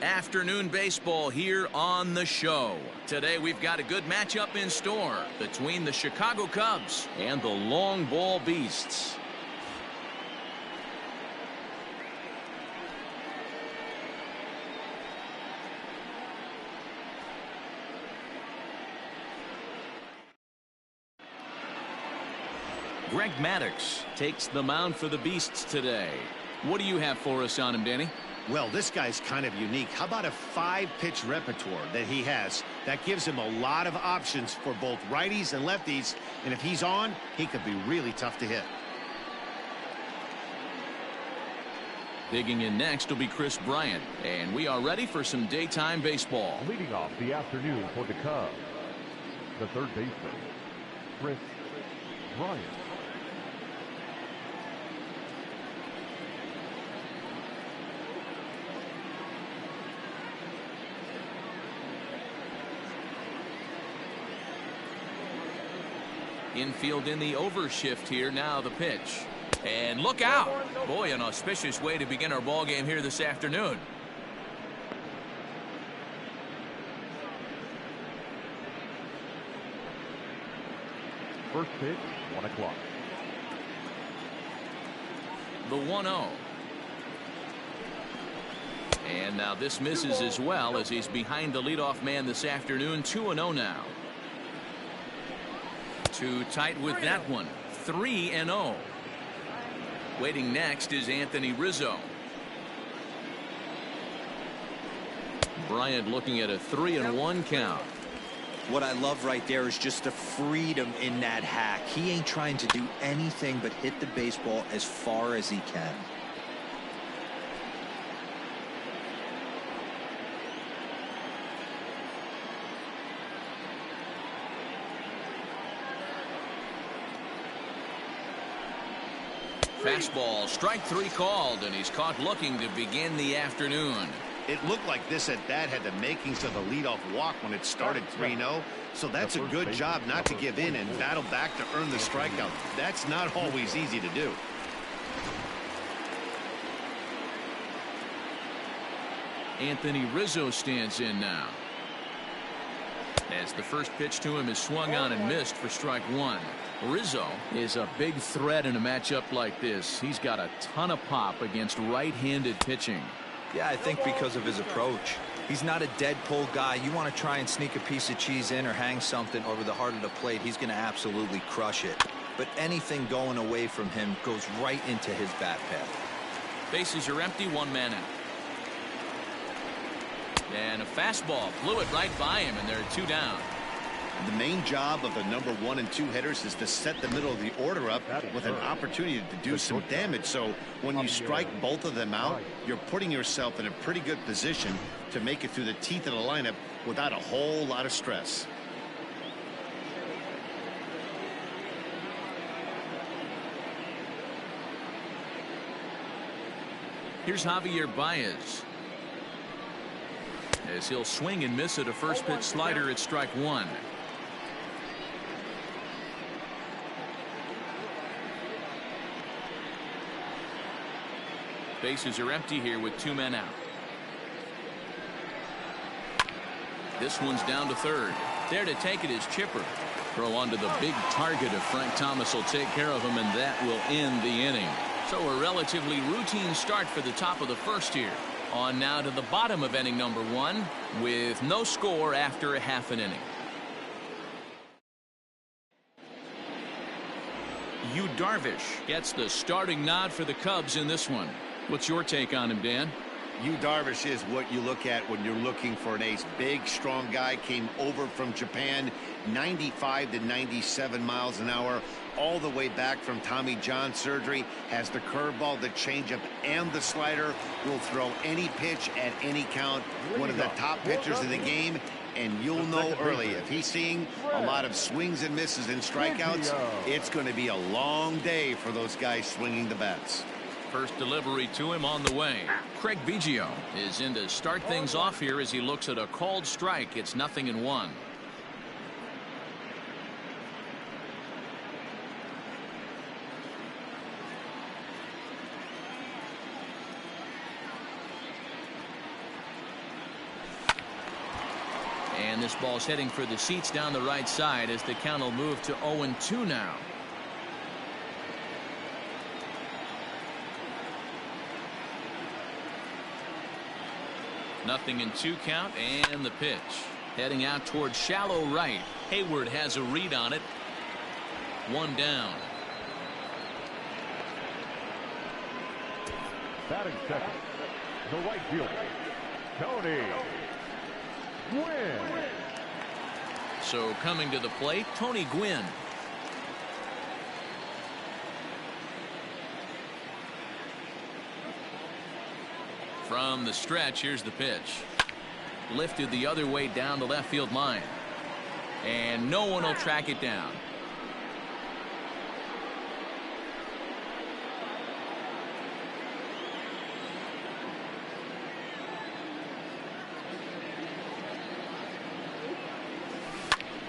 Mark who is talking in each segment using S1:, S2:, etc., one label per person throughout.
S1: Afternoon baseball here on the show. Today we've got a good matchup in store between the Chicago Cubs and the Long Ball Beasts. Greg Maddux takes the mound for the Beasts today. What do you have for us on him, Danny?
S2: Well, this guy's kind of unique. How about a 5-pitch repertoire that he has? That gives him a lot of options for both righties and lefties. And if he's on, he could be really tough to hit.
S1: Digging in next will be Chris Bryant. And we are ready for some daytime baseball.
S3: Leading off the afternoon for the Cubs, the third baseman, Chris Bryant.
S1: Infield in the overshift here. Now the pitch. And look out. Boy, an auspicious way to begin our ball game here this afternoon.
S3: First pitch, 1 o'clock.
S1: The 1-0. And now this misses as well as he's behind the leadoff man this afternoon. 2-0 now. Too tight with that one. 3-0. Waiting next is Anthony Rizzo. Bryant looking at a 3-1 count.
S4: What I love right there is just the freedom in that hack. He ain't trying to do anything but hit the baseball as far as he can.
S1: Fastball, strike 3 called, and he's caught looking to begin the afternoon.
S2: It looked like this at bat had the makings of the leadoff walk when it started 3-0. So that's a good job not to give in and battle back to earn the strikeout. That's not always easy to do.
S1: Anthony Rizzo stands in now. As the first pitch to him is swung on and missed for strike 1. Rizzo is a big threat in a matchup like this. He's got a ton of pop against right-handed pitching.
S4: Yeah, I think because of his approach. He's not a dead pull guy. You want to try and sneak a piece of cheese in or hang something over the heart of the plate, he's going to absolutely crush it. But anything going away from him goes right into his bat path.
S1: Bases are empty, 1 man out. And a fastball blew it right by him, and there are 2 down.
S2: The main job of the number 1 and 2 hitters is to set the middle of the order up with an opportunity to do some damage. So when you strike both of them out, you're putting yourself in a pretty good position to make it through the teeth of the lineup without a whole lot of stress.
S1: Here's Javier Baez. As he'll swing and miss at a first pitch slider at strike 1. Bases are empty here with 2 men out. This one's down to third. There to take it is Chipper. Throw onto the big target of Frank Thomas will take care of him, and that will end the inning. So a relatively routine start for the top of the first here. On now to the bottom of inning number 1 with no score after a half an inning. Yu Darvish gets the starting nod for the Cubs in this one. What's your take on him, Dan?
S2: Yu Darvish is what you look at when you're looking for an ace. Big, strong guy, came over from Japan, 95 to 97 miles an hour, all the way back from Tommy John surgery. Has the curveball, the changeup, and the slider. Will throw any pitch at any count. One of the top pitchers in the game. And you'll know early, if he's seeing a lot of swings and misses and strikeouts, it's going to be a long day for those guys swinging the bats.
S1: First delivery to him on the way. Craig Biggio is in to start things off here as he looks at a called strike. It's 0-1. And this ball's heading for the seats down the right side as the count will move to 0-2 now. Nothing in 2 count, and the pitch. Heading out towards shallow right. Hayward has a read on it. 1 down.
S3: Batting second, the right fielder, Tony Gwynn.
S1: So coming to the plate, Tony Gwynn. From the stretch, here's the pitch. Lifted the other way down the left field line. And no one will track it down.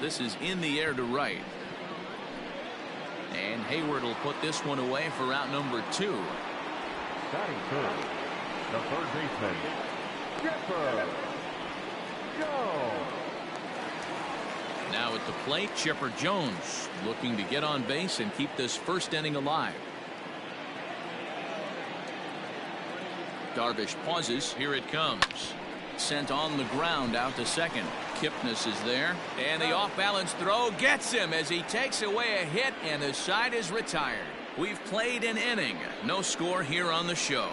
S1: This is in the air to right. And Hayward will put this one away for out number 2.
S3: Batting third, the third baseman, Chipper Jones.
S1: Now at the plate, Chipper Jones looking to get on base and keep this first inning alive. Darvish pauses. Here it comes. Sent on the ground out to second. Kipnis is there, and the off-balance throw gets him as he takes away a hit, and the side is retired. We've played an inning. No score here on the show.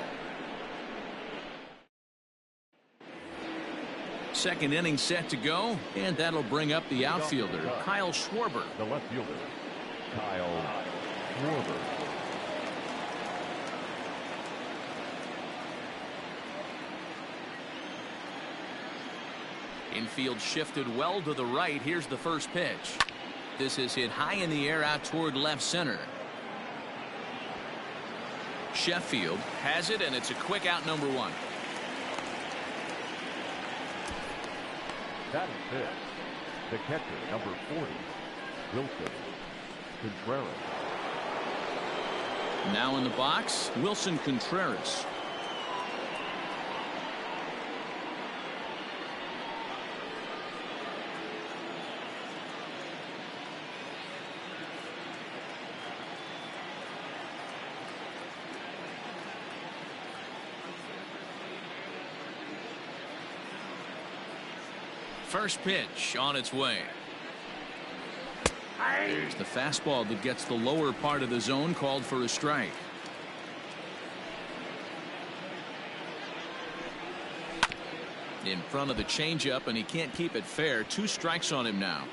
S1: Second inning set to go, and that'll bring up the outfielder, Kyle Schwarber.
S3: The left fielder, Kyle Schwarber.
S1: Infield shifted well to the right. Here's the first pitch. This is hit high in the air out toward left center. Sheffield has it, and it's a quick out number 1.
S3: Batting fifth, the catcher, number 40, Wilson Contreras.
S1: Now in the box, Wilson Contreras. First pitch on its way. There's the fastball that gets the lower part of the zone, called for a strike. In front of the changeup, and he can't keep it fair. 2 strikes on him now.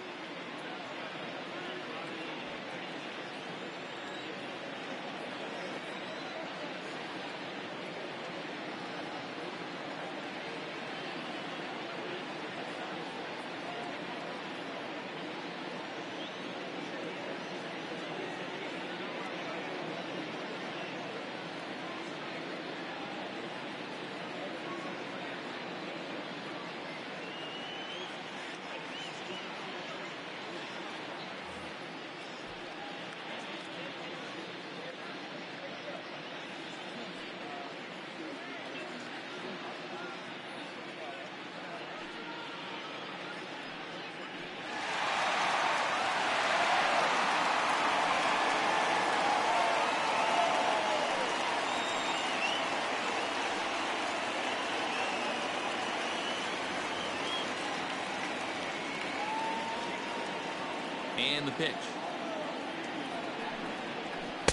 S1: And the pitch.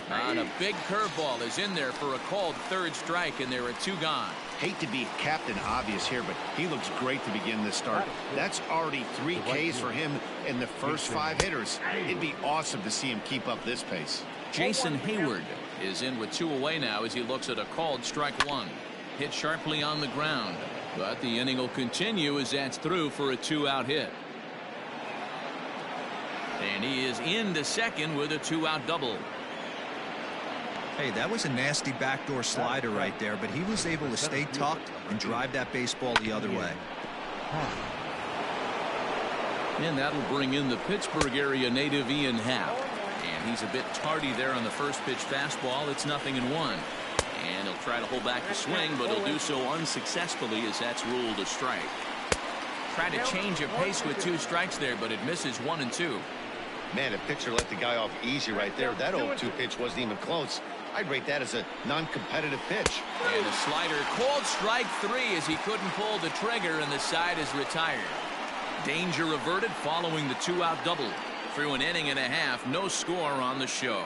S1: And a big curveball is in there for a called 3rd strike, and there are 2 gone.
S2: Hate to be Captain Obvious here, but he looks great to begin this start. That's already 3 Ks for him in the first 5 hitters. It'd be awesome to see him keep up this pace.
S1: Jason Hayward is in with 2 away now as he looks at a called strike 1. Hit sharply on the ground, but the inning will continue as that's through for a 2-out hit. And he is into second with a 2-out double.
S4: Hey, that was a nasty backdoor slider right there, but he was able to stay tucked and drive that baseball the other way.
S1: And that'll bring in the Pittsburgh area native Ian Happ. And he's a bit tardy there on the first pitch fastball. It's 0-1. And he'll try to hold back the swing, but he'll do so unsuccessfully as that's ruled a strike. Tried to change of pace with 2 strikes there, but it misses 1 and 2.
S2: Man, the pitcher let the guy off easy right there. That 0-2 pitch wasn't even close. I'd rate that as a non-competitive pitch.
S1: And a slider, called strike 3 as he couldn't pull the trigger, and the side is retired. Danger averted following the 2-out double. Through an inning and a half, no score on the show.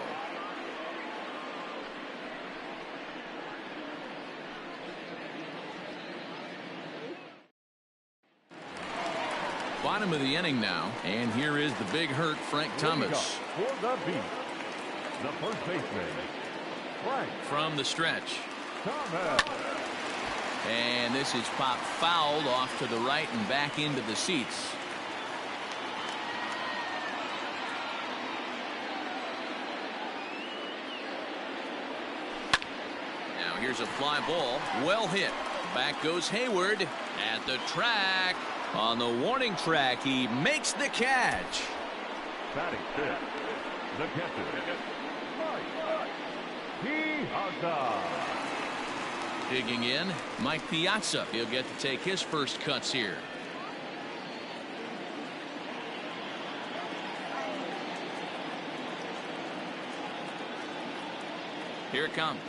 S1: Bottom of the inning now, and here is the big hurt, Frank Thomas.
S3: For the beat, the first baseman, Frank.
S1: From the stretch.
S3: Thomas.
S1: And this is popped fouled off to the right and back into the seats. Now here's a fly ball, well hit. Back goes Hayward at the track. On the warning track, he makes the catch.
S3: Batting fifth, the catcher, Piazza.
S1: Digging in, Mike Piazza. He'll get to take his first cuts here. Here it comes.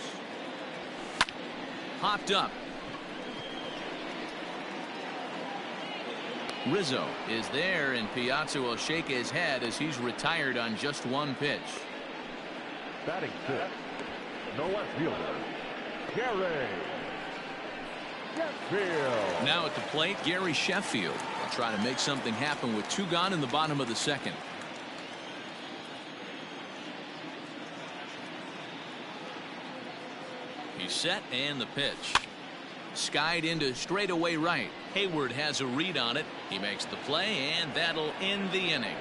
S1: Hopped up. Rizzo is there, and Piazza will shake his head as he's retired on just 1 pitch.
S3: Batting fifth, the left fielder, Gary Sheffield.
S1: Now at the plate, Gary Sheffield will try to make something happen with 2 gone in the bottom of the second. He's set, and the pitch. Skied into straightaway right. Hayward has a read on it. He makes the play, and that'll end the inning.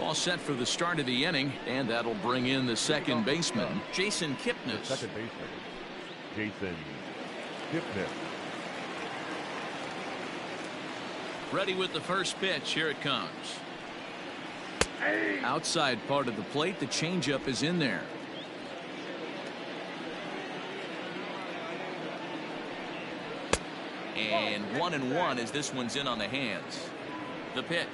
S1: All set for the start of the inning, and that'll bring in the second baseman, Jason Kipnis.
S3: Second baseman, Jason Kipnis.
S1: Ready with the first pitch. Here it comes. Outside part of the plate, the changeup is in there. And 1-1 as this one's in on the hands. The pitch.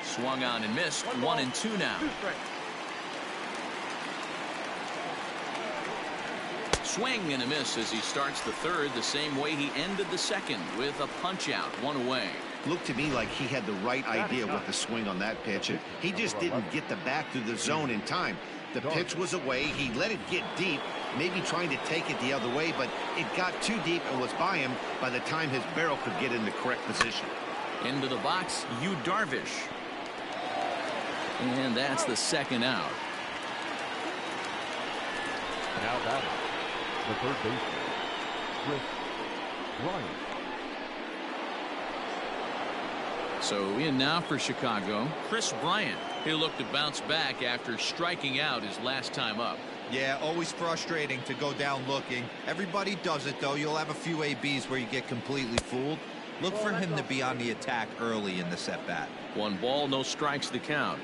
S1: Swung on and missed. 1-2 now. Swing and a miss as he starts the third the same way he ended the second, with a punch out, 1 away.
S2: Looked to me like he had the right idea with the swing on that pitch, and he just didn't get the bat through the zone in time. The pitch was away. He let it get deep, maybe trying to take it the other way, but it got too deep and was by him by the time his barrel could get in the correct position.
S1: Into the box, Yu Darvish. And that's the second out.
S3: Now batting, the third baseman, Chris Bryant.
S1: So in now for Chicago, Chris Bryant. He'll look to bounce back after striking out his last time up.
S4: Yeah, always frustrating to go down looking. Everybody does it, though. You'll have a few ABs where you get completely fooled. Look for him to be on the attack early in the at-bat.
S1: 1 ball, no strikes to count.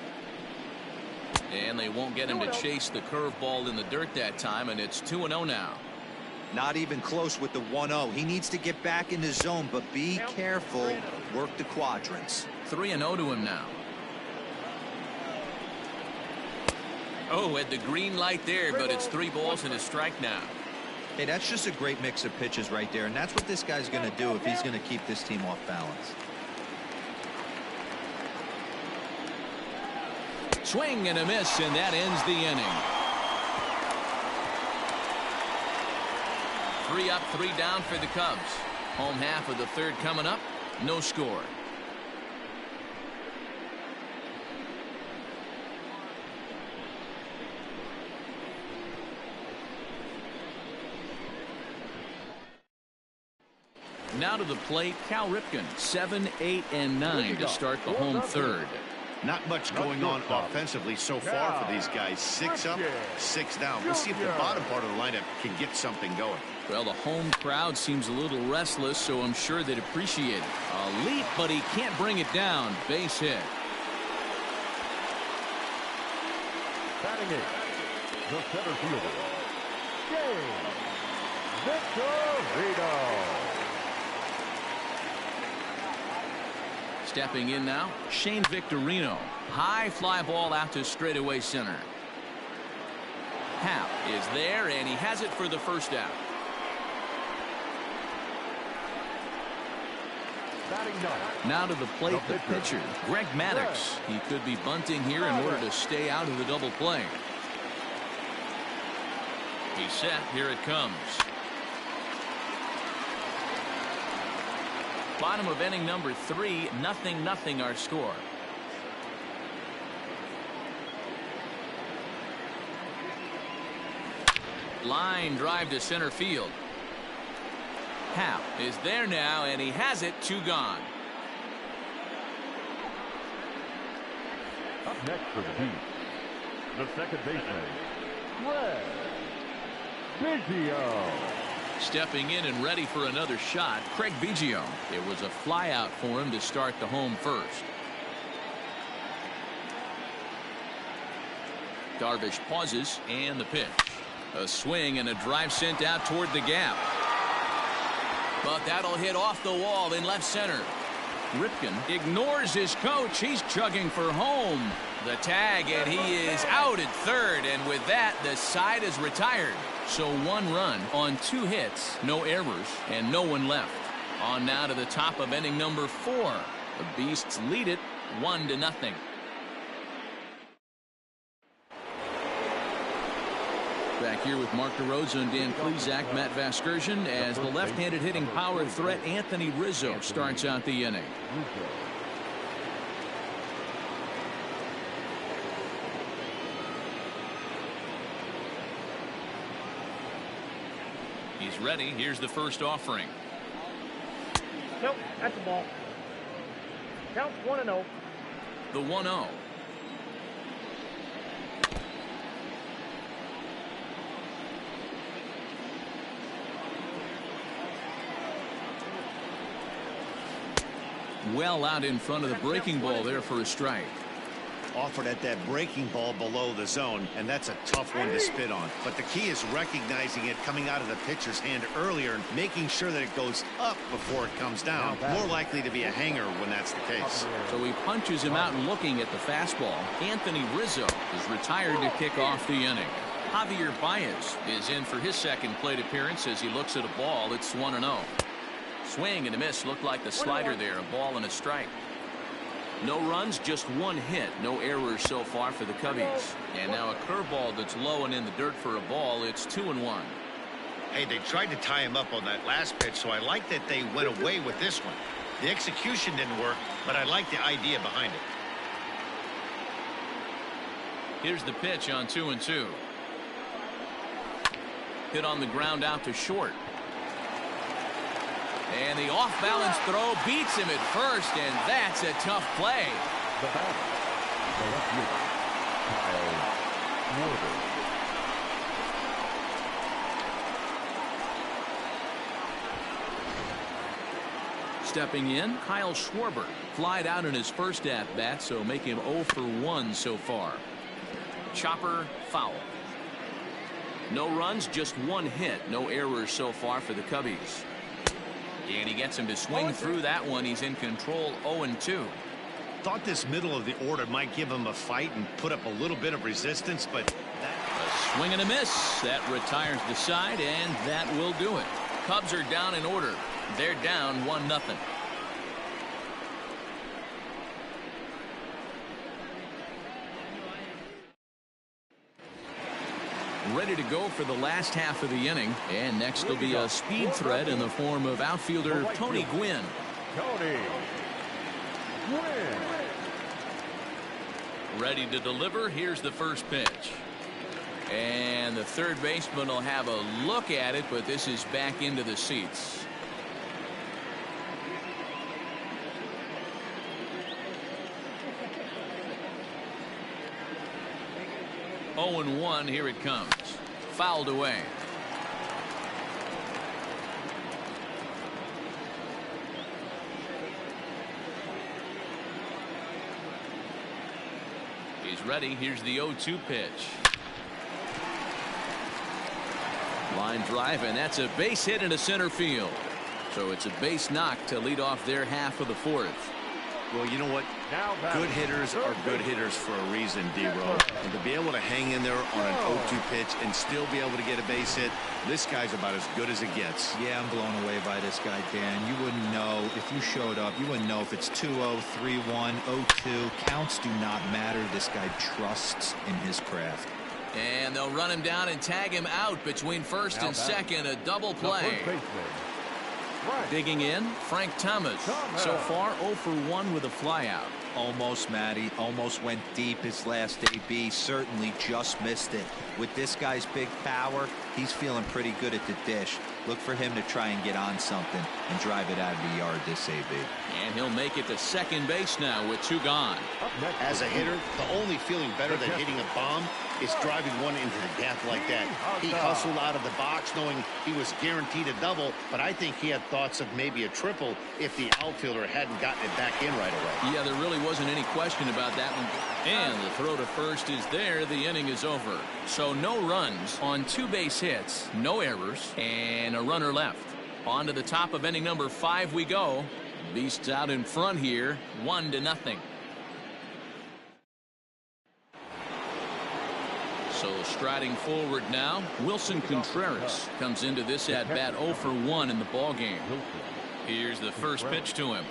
S1: And they won't get him to chase the curveball in the dirt that time, and it's 2-0 now.
S4: Not even close with the 1-0. He needs to get back in the zone, but be careful. Work the quadrants.
S1: 3-0 to him now. Oh, at the green light there, but it's 3 balls and a strike now.
S4: Hey, that's just a great mix of pitches right there, and that's what this guy's going to do if he's going to keep this team off balance.
S1: Swing and a miss, and that ends the inning. 3 up, 3 down for the Cubs. Home half of the third coming up. No score. Now to the plate, Cal Ripken, 7, 8, and 9 to start the home third.
S2: Not much going on offensively so far for these guys. 6 up, 6 down. We'll see if the bottom part of the lineup can get something going.
S1: Well, the home crowd seems a little restless, so I'm sure they'd appreciate it. A leap, but he can't bring it down. Base hit.
S3: Batting it, the center fielder, Victorino.
S1: Stepping in now, Shane Victorino. High fly ball out to straightaway center. Happ is there, and he has it for the first out. Now to the plate, the pitcher, Greg Maddux. He could be bunting here in order to stay out of the double play. He's set. Here it comes. Bottom of inning number 3, 0-0 our score. Line drive to center field. Happ is there now, and he has it. 2 gone.
S3: Up next for the Beast, the second baseman, Craig Biggio.
S1: Stepping in and ready for another shot, Craig Biggio. It was a fly out for him to start the home first. Darvish pauses, and the pitch. A swing and a drive sent out toward the gap. But that'll hit off the wall in left center. Ripken ignores his coach. He's chugging for home. The tag, and he is out at third, and with that, the side is retired. So 1 run on 2 hits, no errors, and no one left. On now to the top of inning number 4. The Beasts lead it 1-0. Back here with Mark DeRosa and Dan Plesac, Matt Vasgersian, as the left-handed hitting power threat Anthony Rizzo starts out the inning. He's ready. Here's the first offering.
S5: Nope, that's a ball. Count 1-0.
S1: The 1-0. Well out in front of the breaking ball there for a strike.
S2: Offered at that breaking ball below the zone, and that's a tough one to spit on. But the key is recognizing it coming out of the pitcher's hand earlier and making sure that it goes up before it comes down. More likely to be a hanger when that's the case.
S1: So he punches him out and looking at the fastball. Anthony Rizzo is retired to kick off the inning. Javier Baez is in for his second plate appearance as he looks at a ball. It's 1-0. Swing and a miss. Looked like the slider there. A ball and a strike. No runs, just 1 hit. No errors so far for the Cubbies. And now a curveball that's low and in the dirt for a ball. It's 2-1.
S2: Hey, they tried to tie him up on that last pitch, so I like that they went away with this one. The execution didn't work, but I like the idea behind it.
S1: Here's the pitch on 2-2. Hit on the ground out to short. And the off-balance throw beats him at first, and that's a tough play.
S3: The batter, the left fielder, Kyle Schwarber.
S1: Stepping in, Kyle Schwarber. Flied out in his first at-bat, so make him 0 for 1 so far. Chopper foul. No runs, just 1 hit. No errors so far for the Cubbies. And he gets him to swing through that one. He's in control, 0-2.
S2: Thought this middle of the order might give him a fight and put up a little bit of resistance, but
S1: A swing and a miss. That retires the side, and that will do it. Cubs are down in order. They're down 1-0. Ready to go for the last half of the inning, and next will be a speed threat in the form of outfielder Tony Gwynn.
S3: Tony Gwynn.
S1: Ready to deliver. Here's the first pitch, and the third baseman will have a look at it, but this is back into the seats. 0-1. Here it comes. Fouled away. He's ready. Here's the 0-2 pitch. Line drive, and that's a base hit into center field. So it's a base knock to lead off their half of the fourth.
S2: Well, you know what? Good hitters are good hitters for a reason, D-Row. And to be able to hang in there on an 0-2 pitch and still be able to get a base hit, this guy's about as good as it gets.
S4: Yeah, I'm blown away by this guy, Dan. You wouldn't know if you showed up. You wouldn't know if it's 2-0, 3-1, 0-2. Counts do not matter. This guy trusts in his craft.
S1: And they'll run him down and tag him out between first and second. A double play. Digging in, Frank Thomas. So far, 0 for 1 with a flyout.
S4: Almost, Matty. Almost went deep his last AB. Certainly just missed it. With this guy's big power, he's feeling pretty good at the dish. Look for him to try and get on something and drive it out of the yard this AB.
S1: And he'll make it to second base now with 2 gone.
S2: As a hitter, the only feeling better than hitting a bomb is driving one into the gap like that. He hustled out of the box knowing he was guaranteed a double, but I think he had thoughts of maybe a triple if the outfielder hadn't gotten it back in right away.
S1: Yeah, there really wasn't any question about that one. And the throw to first is there. The inning is over. So no runs on 2 base hits, no errors, and a runner left. On to the top of inning number 5 we go. Beasts out in front here, 1-0. So striding forward now, Wilson Contreras comes into this at bat 0 for 1 in the ball game. Here's the first pitch to him.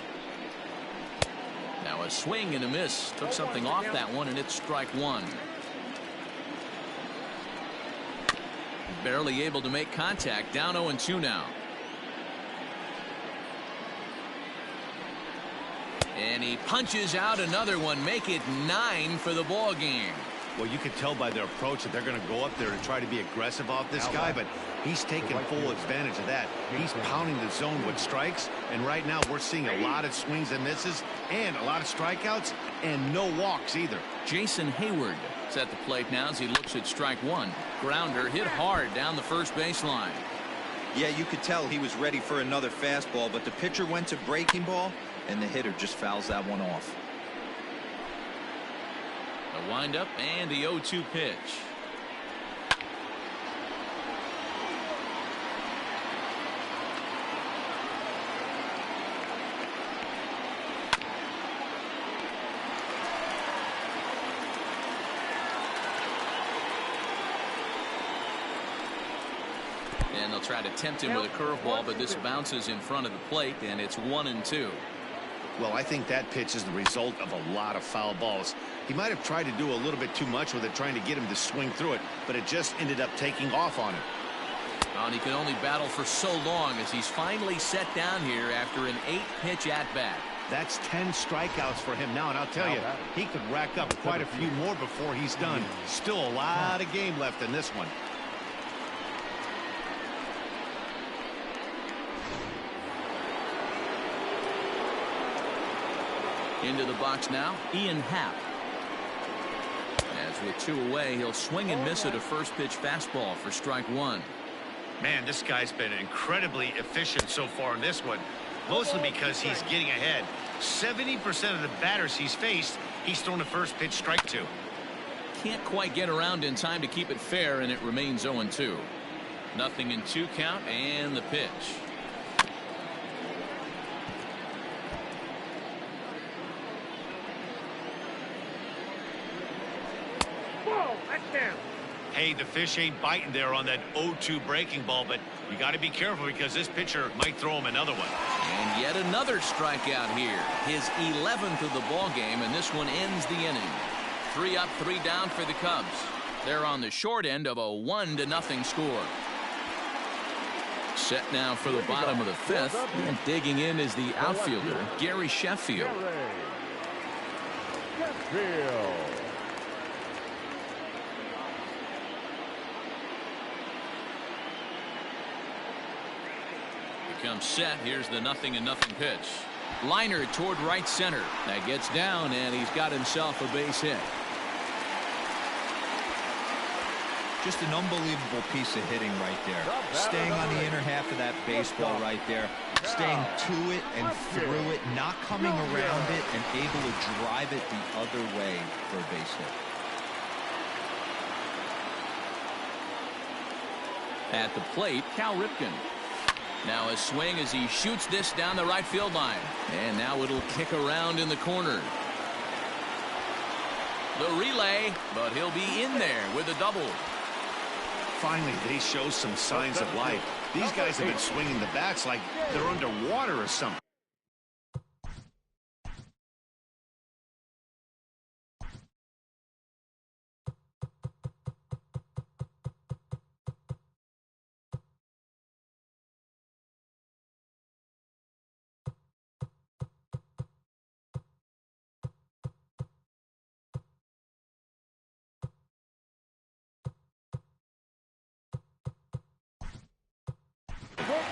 S1: Now a swing and a miss. Took something off that one, and it's strike 1. Barely able to make contact. Down 0-2 now. And he punches out another one. Make it 9 for the ball game.
S2: Well, you can tell by their approach that they're going to go up there to try to be aggressive off this guy, but he's taking full advantage of that. He's pounding the zone with strikes, and right now we're seeing a lot of swings and misses and a lot of strikeouts and no walks either.
S1: Jason Hayward is at the plate now as he looks at strike 1. Grounder hit hard down the first baseline.
S4: Yeah, you could tell he was ready for another fastball, but the pitcher went to breaking ball, and the hitter just fouls that one off.
S1: The windup and the 0-2 pitch. And they'll try to tempt him with a curveball, but this bounces in front of the plate, and it's 1-2.
S2: Well, I think that pitch is the result of a lot of foul balls. He might have tried to do a little bit too much with it, trying to get him to swing through it, but it just ended up taking off on him.
S1: And he can only battle for so long as he's finally set down here after an 8-pitch at-bat.
S2: That's 10 strikeouts for him now, and I'll tell you, he could rack up quite a few more before he's done. Still a lot of game left in this one.
S1: Into the box now, Ian Happ. As with 2 away, he'll swing and miss at a first pitch fastball for strike 1.
S2: Man, this guy's been incredibly efficient so far in this one, mostly because he's getting ahead. 70% of the batters he's faced, he's thrown a first pitch strike to.
S1: Can't quite get around in time to keep it fair, and it remains 0-2. 0-2 count, and the pitch.
S2: Hey, the fish ain't biting there on that 0-2 breaking ball, but you got to be careful because this pitcher might throw him another one.
S1: And yet another strikeout here. His 11th of the ball game, and this one ends the inning. 3 up, 3 down for the Cubs. They're on the short end of a 1-0 score. Set now for the bottom of the 5th, and digging in is the outfielder, Gary Sheffield. Comes set. Here's the 0-0 pitch. Liner toward right center. That gets down, and he's got himself a base hit.
S4: Just an unbelievable piece of hitting right there. Staying on the inner half of that baseball right there. Staying to it and through it, not coming around it, and able to drive it the other way for a base hit.
S1: At the plate, Cal Ripken. Now a swing as he shoots this down the right field line. And now it'll kick around in the corner. The relay, but he'll be in there with a double.
S2: Finally, they show some signs of life. These guys have been swinging the bats like they're underwater or something.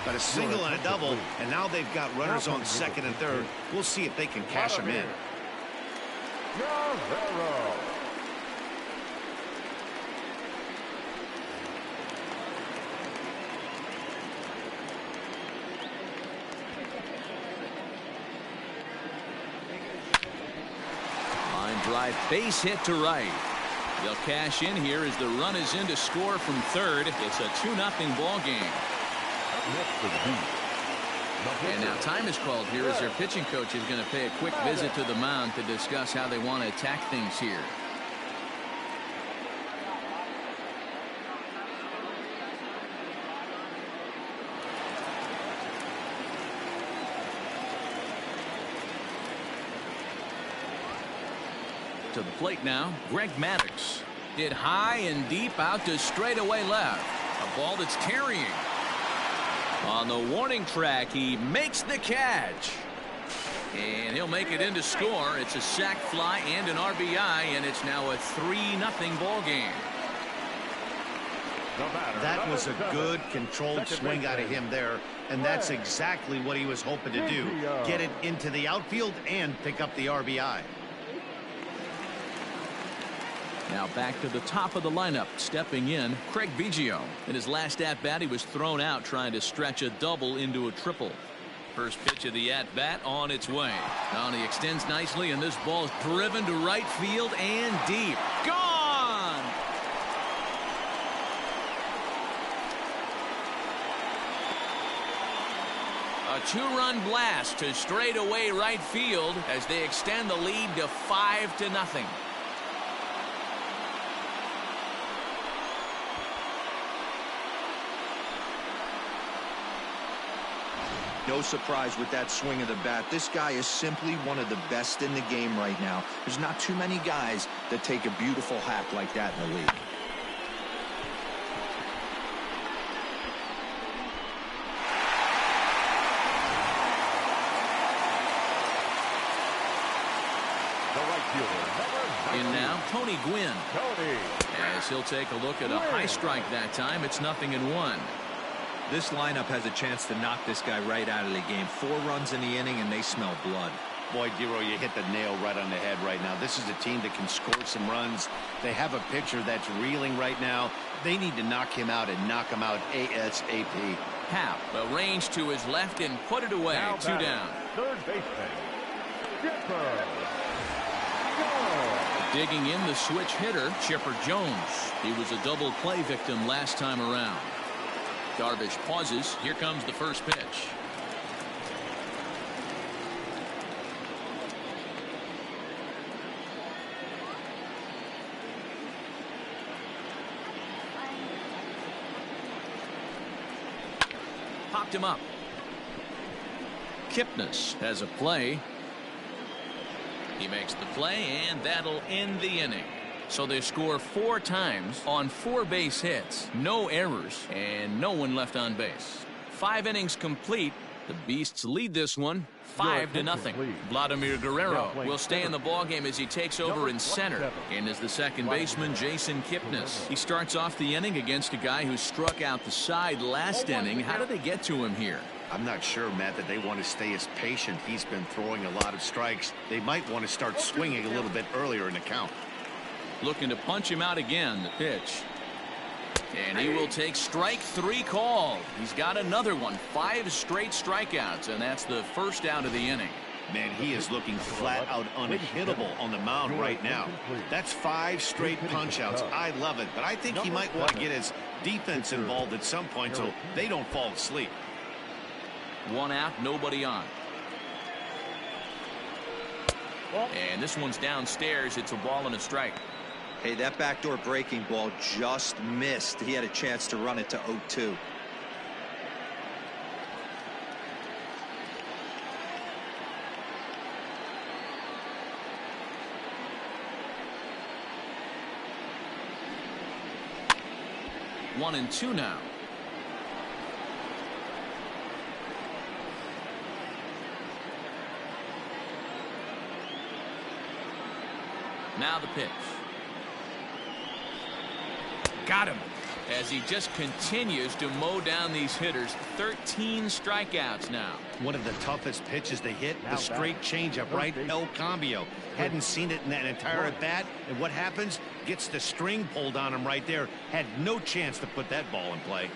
S2: But a single and a double, and now they've got runners on second and third. We'll see if they can cash them in.
S1: Line drive, base hit to right. They'll cash in here as the run is in to score from third. It's a 2-0 ball game. And now time is called here as their pitching coach is going to pay a quick visit to the mound to discuss how they want to attack things here. To the plate now, Greg Maddux. Hit high and deep out to straightaway left. A ball that's carrying. On the warning track, he makes the catch. And he'll make it in to score. It's a sac fly and an RBI, and it's now a 3-0 ball game.
S2: That was a good, controlled swing out of him there, and that's exactly what he was hoping to do. Get it into the outfield and pick up the RBI.
S1: Now back to the top of the lineup. Stepping in, Craig Biggio. In his last at-bat, he was thrown out trying to stretch a double into a triple. First pitch of the at-bat on its way. Now he extends nicely, and this ball's driven to right field and deep. Gone! A 2-run blast to straightaway right field as they extend the lead to 5-0.
S4: No surprise with that swing of the bat. This guy is simply one of the best in the game right now. There's not too many guys that take a beautiful hack like that in the league.
S1: In now, Tony Gwynn. As he'll take a look at a high strike that time. It's 0-1.
S4: This lineup has a chance to knock this guy right out of the game. 4 runs in the inning, and they smell blood.
S2: Boy, Dero, you hit the nail right on the head right now. This is a team that can score some runs. They have a pitcher that's reeling right now. They need to knock him out and knock him out ASAP.
S1: Happ, a range to his left and put it away.
S3: Now
S1: 2 down.
S3: Third baseman, Chipper.
S1: Digging in the switch hitter, Chipper Jones. He was a double play victim last time around. Darvish pauses. Here comes the first pitch. Popped him up. Kipnis has a play. He makes the play, and that'll end the inning. So they score 4 times on 4 base hits, no errors, and no one left on base. 5 innings complete. The Beasts lead this one 5-0. Vladimir Guerrero will stay in the ballgame as he takes over in center. And as the second baseman, Jason Kipnis. He starts off the inning against a guy who struck out the side last inning. How did they get to him here?
S2: I'm not sure, Matt, that they want to stay as patient. He's been throwing a lot of strikes. They might want to start swinging a little bit earlier in the count.
S1: Looking to punch him out again. The pitch. And he will take strike 3 called. He's got another one. 5 straight strikeouts, and that's the first out of the inning.
S2: Man, he is looking flat out unhittable on the mound right now. That's 5 straight punch-outs. I love it, but I think he might want to get his defense involved at some point so they don't fall asleep.
S1: 1 out, nobody on. And this one's downstairs. It's a ball and a strike.
S4: Hey, that backdoor breaking ball just missed. He had a chance to run it to 0-2.
S1: One and 2 now. Now the pitch. Got him. As he just continues to mow down these hitters. 13 strikeouts now.
S2: One of the toughest pitches to hit, the straight changeup, right? El Cambio. Hadn't seen it in that entire at bat. And what happens? Gets the string pulled on him right there. Had no chance to put that ball in play.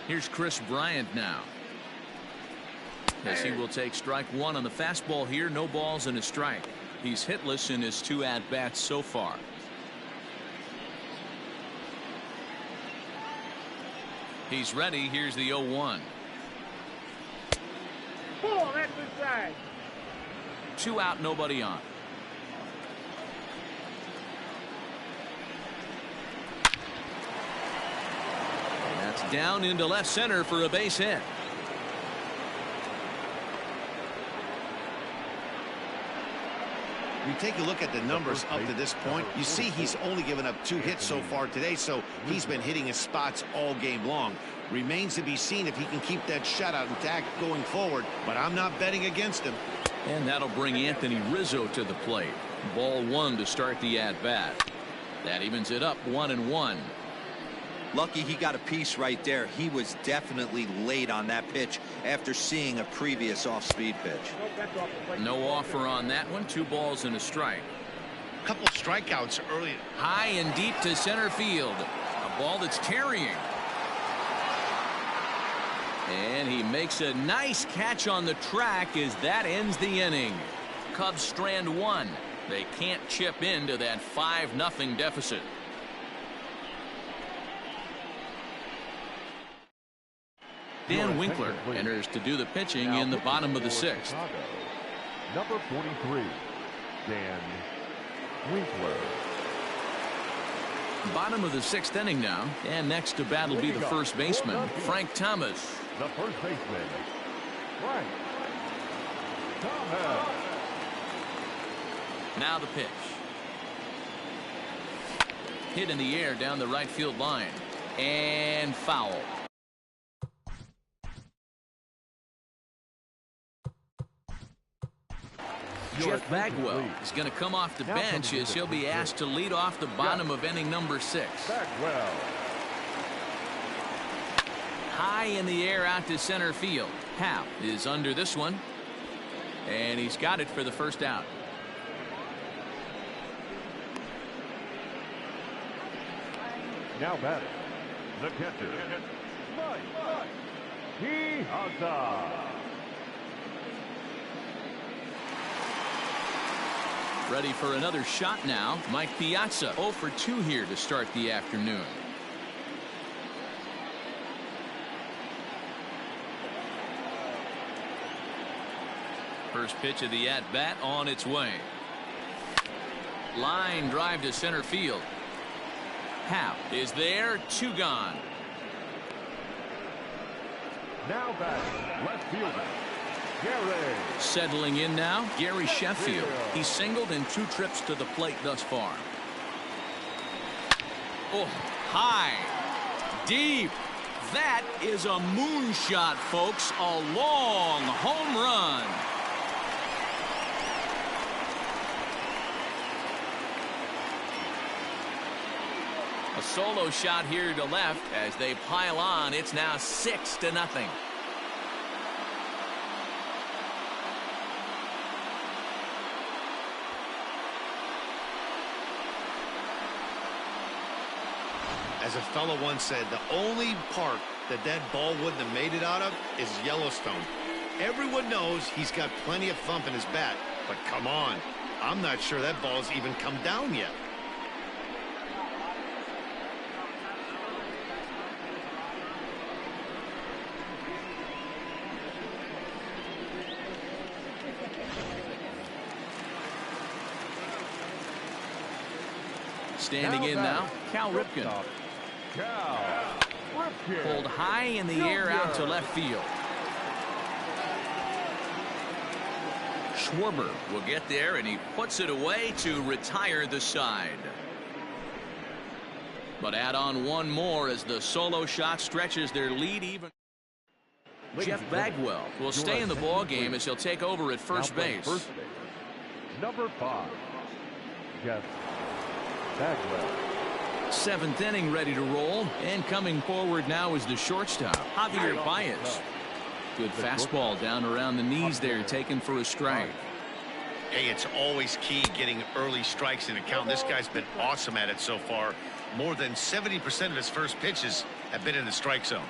S1: Here's Chris Bryant now, as he will take strike one on the fastball here. No balls and a strike. He's hitless in his 2 at-bats so far. He's ready. Here's the 0-1.
S5: Ball, that's inside.
S1: 2 out, nobody on. That's down into left center for a base hit.
S2: You take a look at the numbers up to this point, you see he's only given up 2 hits so far today, so he's been hitting his spots all game long. Remains to be seen if he can keep that shutout intact going forward, but I'm not betting against him.
S1: And that'll bring Anthony Rizzo to the plate. Ball 1 to start the at-bat. That evens it up 1-1.
S4: Lucky he got a piece right there. He was definitely late on that pitch after seeing a previous off-speed pitch.
S5: Nope, that's off the plate.
S1: No offer on that one. 2 balls and a strike.
S2: Couple strikeouts early.
S1: High and deep to center field. A ball that's carrying. And he makes a nice catch on the track as that ends the inning. Cubs strand 1. They can't chip into that 5-0 deficit. Dan Winkler enters to do the pitching in the bottom of the 6th.
S3: Number 43, Dan Winkler.
S1: Bottom of the 6th inning now, and next to bat will be the first baseman, Frank Thomas.
S3: The first baseman, Frank Thomas.
S1: Now the pitch. Hit in the air down the right field line, and foul. Jeff Bagwell is going to come off the bench as he'll be asked to lead off the bottom of inning number 6.
S3: Bagwell.
S1: High in the air out to center field. Hap is under this one, and he's got it for the first out.
S3: Now batting, the catcher, Mike Piazza.
S1: Ready for another shot now. Mike Piazza 0 for 2 here to start the afternoon. First pitch of the at-bat on its way. Line drive to center field. Hap is there. 2 gone.
S3: Now batting, left fielder, Gary.
S1: Settling in now, Gary Sheffield. He's singled in 2 trips to the plate thus far. Oh, high, deep. That is a moonshot, folks. A long home run. A solo shot here to left as they pile on. It's now 6-0.
S2: As a fellow once said, the only park that ball wouldn't have made it out of is Yellowstone. Everyone knows he's got plenty of thump in his bat, but come on, I'm not sure that ball's even come down yet.
S1: Standing in now, Cal Ripken. Pulled high in the air out to left field. Schwarber will get there, and he puts it away to retire the side. But add on one more as the solo shot stretches their lead even. Jeff Bagwell will stay in the ball game as he'll take over at first base.
S3: Number 5, Jeff Bagwell.
S1: 7th inning ready to roll, and coming forward now is the shortstop, Javier Baez. Good fastball down around the knees there, taken for a strike.
S2: Hey, it's always key getting early strikes in a count. This guy's been awesome at it so far. More than 70% of his first pitches have been in the strike zone.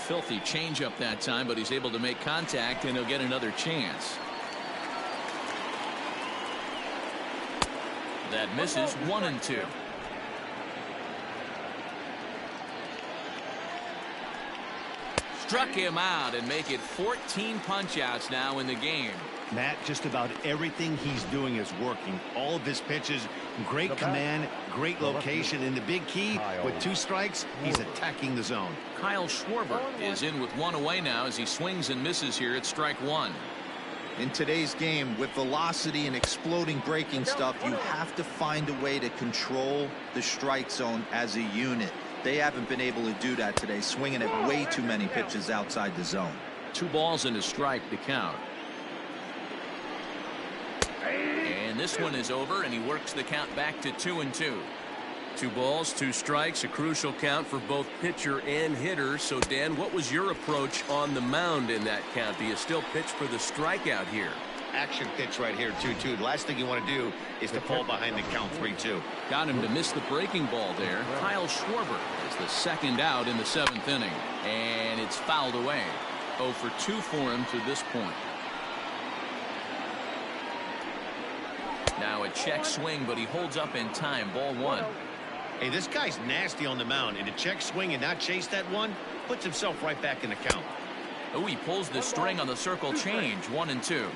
S1: filthy changeup that time, but he's able to make contact, and he'll get another chance. That misses. 1-2. Struck him out and make it 14 punch-outs now in the game.
S2: Matt, just about everything he's doing is working. All of his pitches, great command, great location, and the big key, with 2 strikes, he's attacking the zone.
S1: Kyle Schwarber is in with 1 away now as he swings and misses here at strike 1.
S4: In today's game, with velocity and exploding breaking stuff, you have to find a way to control the strike zone as a unit. They haven't been able to do that today, swinging at way too many pitches outside the zone.
S1: 2 balls and a strike to count. And this one is over, and he works the count back to 2-2. 2 balls, 2 strikes, a crucial count for both pitcher and hitter. So, Dan, what was your approach on the mound in that count? Do you still pitch for the strikeout here?
S2: Action pitch right here, 2-2. The last thing you want to do is to fall behind the count 3-2.
S1: Got him to miss the breaking ball there. Kyle Schwarber is the second out in the 7th inning. And it's fouled away. 0 for 2 for him to this point. Now a check swing, but he holds up in time. Ball 1.
S2: Hey, this guy's nasty on the mound, and to check swing and not chase that one puts himself right back in the count.
S1: Oh, he pulls the string on the circle change. 1-2.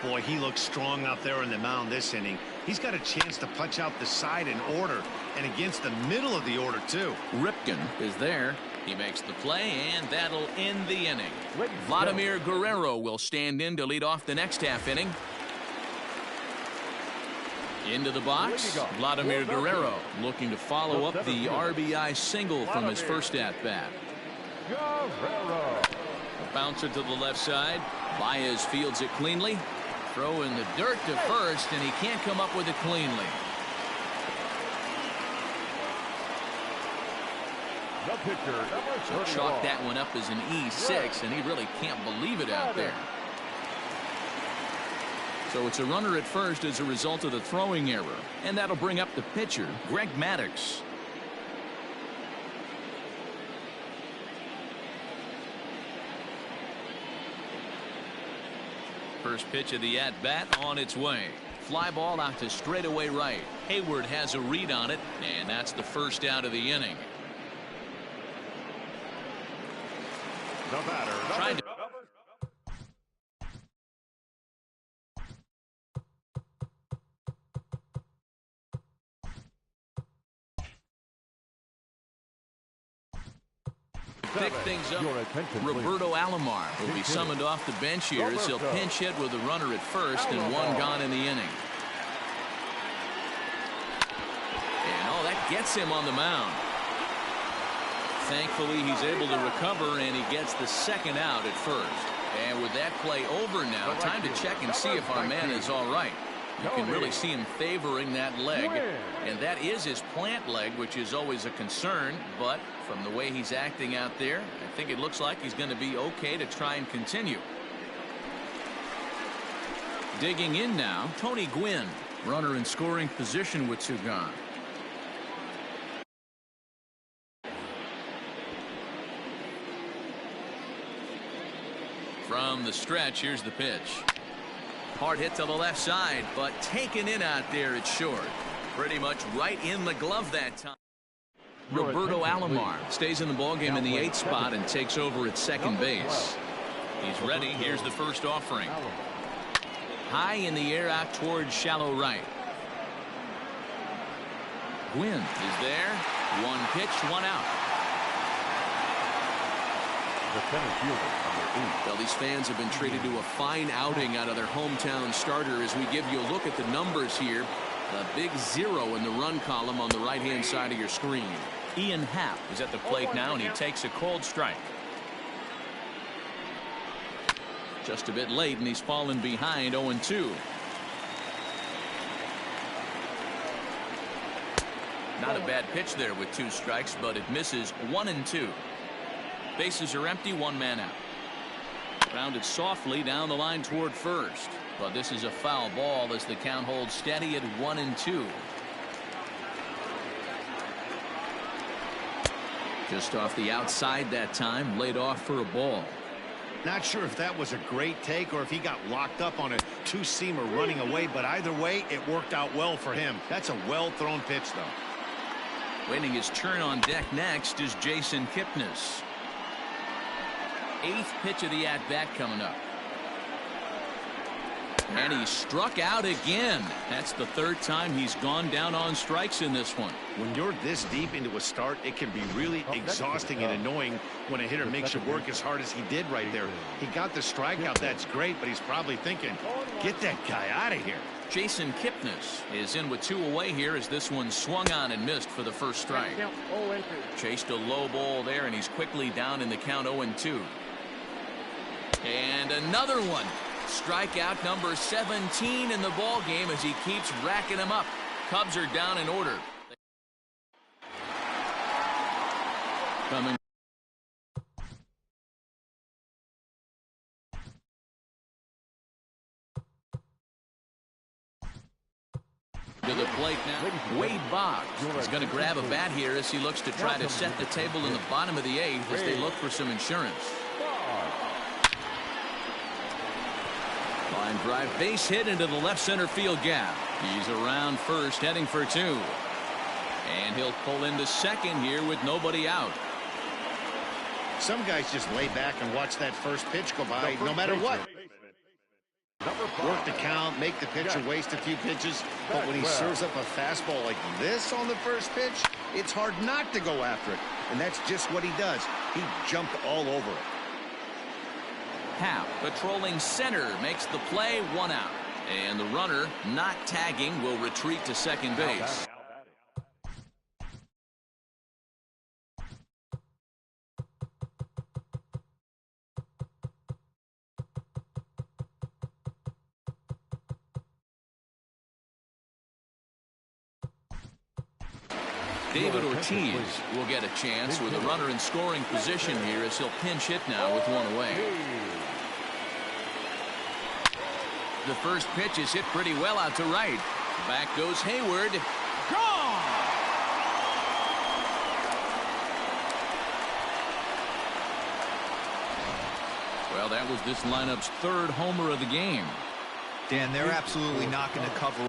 S2: Boy, he looks strong out there on the mound this inning. He's got a chance to punch out the side in order, and against the middle of the order, too.
S1: Ripken is there. He makes the play, and that'll end the inning. Vladimir Guerrero will stand in to lead off the next half inning. Into the box, Vladimir Guerrero looking to follow up the RBI single from his first at-bat. A bouncer to the left side. Baez fields it cleanly. Throw in the dirt to first, and he can't come up with it cleanly. Chalk that one up as an E6, and he really can't believe it out there. So it's a runner at first as a result of the throwing error, and that'll bring up the pitcher, Greg Maddux. First pitch of the at-bat on its way. Fly ball out to straightaway right. Hayward has a read on it, and that's the first out of the inning.
S3: The batter.
S1: Tried to pick things up. Roberto Alomar will be summoned off the bench here as he'll pinch hit with a runner at first and 1 gone in the inning. And that gets him on the mound. Thankfully, he's able to recover, and he gets the second out at first. And with that play over now, time to check and see if our man is all right. You can really see him favoring that leg, and that is his plant leg, which is always a concern. But from the way he's acting out there, I think it looks like he's going to be okay to try and continue. Digging in now, Tony Gwynn, runner in scoring position with 2 gone. From the stretch, here's the pitch. Hard hit to the left side, but taken in out there at short. Pretty much right in the glove that time. Roberto Alomar stays in the ballgame in the 8th spot and takes over at second base. He's ready. Here's the first offering. High in the air out towards shallow right. Gwynn is there. 1 pitch, 1 out.
S3: The center fielder, number 8.
S1: Well, these fans have been treated to a fine outing out of their hometown starter as we give you a look at the numbers here. A big 0 in the run column on the right-hand side of your screen. Ian Happ is at the plate now, and he takes a cold strike. Just a bit late, and he's fallen behind 0-2. Not a bad pitch there with 2 strikes, but it misses. 1-2. Bases are empty, 1 man out. Grounded softly down the line toward first, but this is a foul ball as the count holds steady at 1-2. Just off the outside that time, laid off for a ball.
S2: Not sure if that was a great take or if he got locked up on a two-seamer running away, but either way, it worked out well for him. That's a well-thrown pitch, though.
S1: Waiting his turn on deck next is Jason Kipnis. 8th pitch of the at-bat coming up. And he struck out again. That's the 3rd time he's gone down on strikes in this one.
S2: When you're this deep into a start, it can be really exhausting and annoying when a hitter makes you work as hard as he did right there. He got the strikeout. That's great, but he's probably thinking, get that guy out of here.
S1: Jason Kipnis is in with 2 away here as this one swung on and missed for the first strike. Chased a low ball there, and he's quickly down in the count 0-2. And another one. Strikeout number 17 in the ball game as he keeps racking them up. Cubs are down in order. Coming to the plate now. Wade Boggs is going to grab a bat here as he looks to try to set the table in the bottom of the 8th as they look for some insurance. Line drive base hit into the left center field gap. He's around first, heading for 2. And he'll pull into second here with nobody out.
S2: Some guys just lay back and watch that first pitch go by no matter what. Work the count, make the pitcher waste a few pitches, but when he serves up a fastball like this on the first pitch, it's hard not to go after it. And that's just what he does. He jumped all over it.
S1: Happ, patrolling center, makes the play, 1 out. And the runner, not tagging, will retreat to second base. David Ortiz will get a chance with a runner in scoring position here as he'll pinch hit now with 1 away. The first pitch is hit pretty well out to right. Back goes Hayward. Gone! Well, that was this lineup's 3rd homer of the game.
S4: Dan, they're absolutely not going to cover.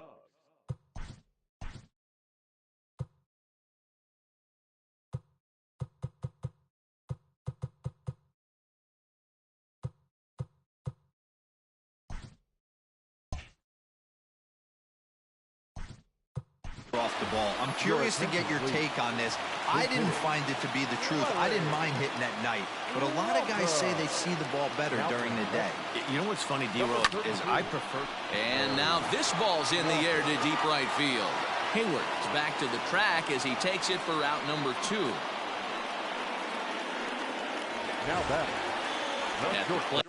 S4: Off the ball. I'm curious to get your take on this. I didn't find it to be the truth. I didn't mind hitting at night, but a lot of guys say they see the ball better during the day.
S2: You know what's funny, D-Rose, is I prefer.
S1: And now this ball's in the air to deep right field. Hayward's back to the track as he takes it for route number 2.
S3: Now back.
S1: At the plate.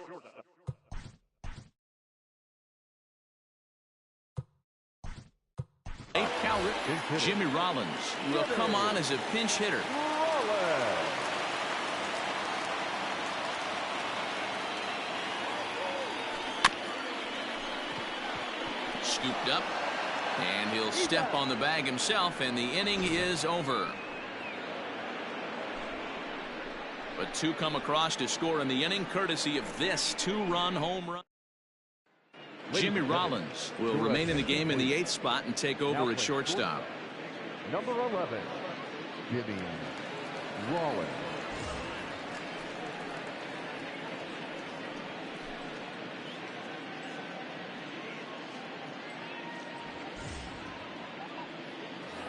S1: Jimmy Rollins will come on as a pinch hitter. Scooped up, and he'll step on the bag himself, and the inning is over. But 2 come across to score in the inning, courtesy of this 2-run home run. Jimmy Rollins will remain in the game in the 8th spot and take over at shortstop.
S3: Number 11, Jimmy Rollins.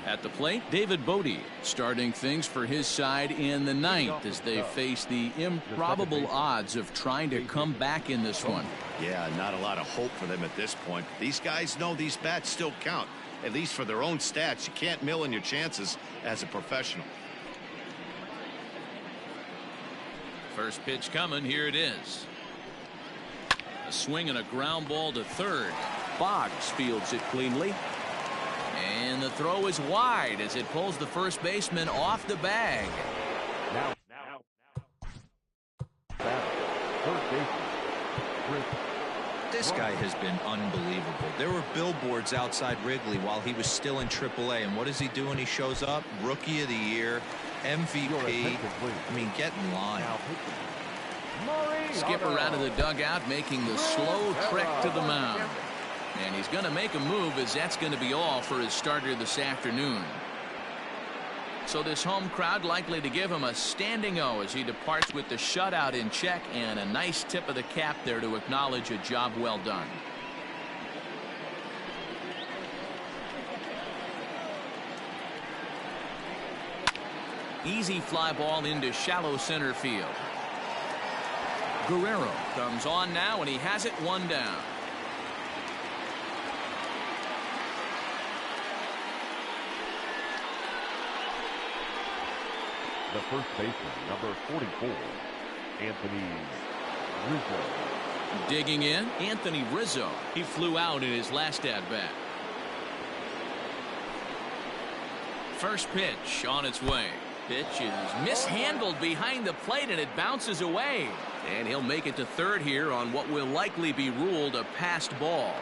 S1: At the plate, David Bodie starting things for his side in the 9th as they face the improbable odds of trying to come back in this one.
S2: Yeah, not a lot of hope for them at this point. These guys know these bats still count, at least for their own stats. You can't mill in your chances as a professional.
S1: First pitch coming. Here it is. A swing and a ground ball to third. Boggs fields it cleanly. And the throw is wide as it pulls the first baseman off the bag.
S3: Now. Third baseman.
S4: This guy has been unbelievable. There were billboards outside Wrigley while he was still in AAA. And what is he doing? He shows up, Rookie of the Year. MVP. I mean, get in line.
S1: Skipper out of the dugout, making the slow trek to the mound. And he's going to make a move, as that's going to be all for his starter this afternoon. So this home crowd likely to give him a standing O as he departs with the shutout in check, and a nice tip of the cap there to acknowledge a job well done. Easy fly ball into shallow center field. Guerrero comes on now, and he has it one down.
S3: The first baseman, number 44, Anthony Rizzo.
S1: Digging in, Anthony Rizzo. He flew out in his last at-bat. First pitch on its way. Pitch is mishandled behind the plate, and it bounces away. And he'll make it to third here on what will likely be ruled a passed ball.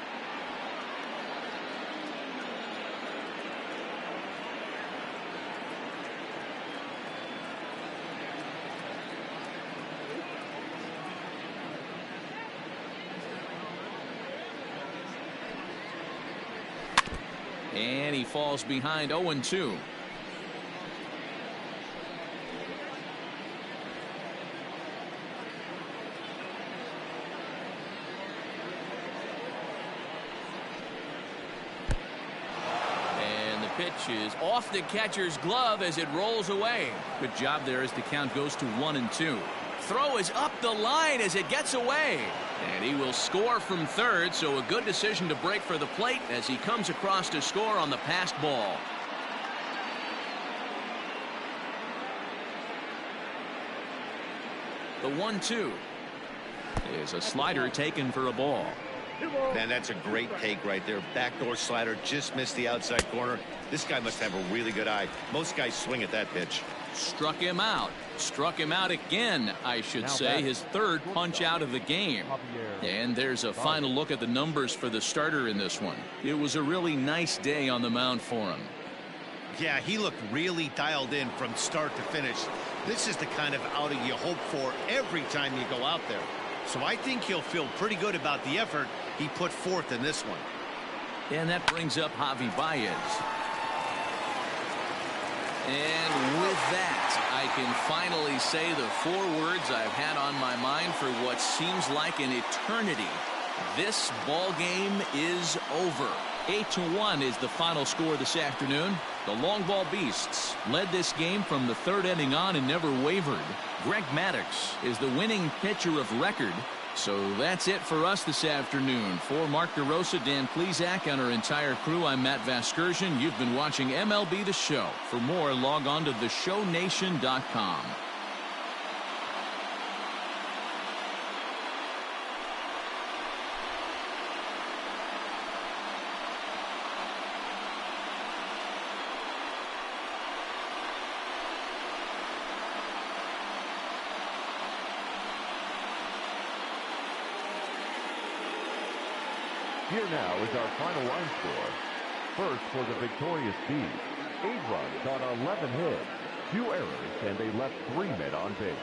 S1: And he falls behind 0-2. Pitch is off the catcher's glove as it rolls away. Good job there as the count goes to 1-2. Throw is up the line as it gets away. And he will score from third, so a good decision to break for the plate as he comes across to score on the passed ball. The 1-2 is a slider taken for a ball.
S2: Man, that's a great take right there. Backdoor slider, just missed the outside corner. This guy must have a really good eye. Most guys swing at that pitch.
S1: Struck him out. Struck him out again, I should say. His third punch out of the game. And there's a final look at the numbers for the starter in this one. It was a really nice day on the mound for him.
S2: Yeah, he looked really dialed in from start to finish. This is the kind of outing you hope for every time you go out there. So I think he'll feel pretty good about the effort he put forth in this one.
S1: And that brings up Javi Baez. And with that, I can finally say the 4 words I've had on my mind for what seems like an eternity. This ball game is over. 8-1 is the final score this afternoon. The long ball beasts led this game from the third inning on and never wavered. Greg Maddux is the winning pitcher of record. So that's it for us this afternoon. For Mark DeRosa, Dan Plesac, and our entire crew, I'm Matt Vasgersian. You've been watching MLB The Show. For more, log on to theshownation.com.
S3: Here now is our final line score. First, for the victorious Beast, 8 runs on 11 hits, 2 errors, and they left 3 men on base.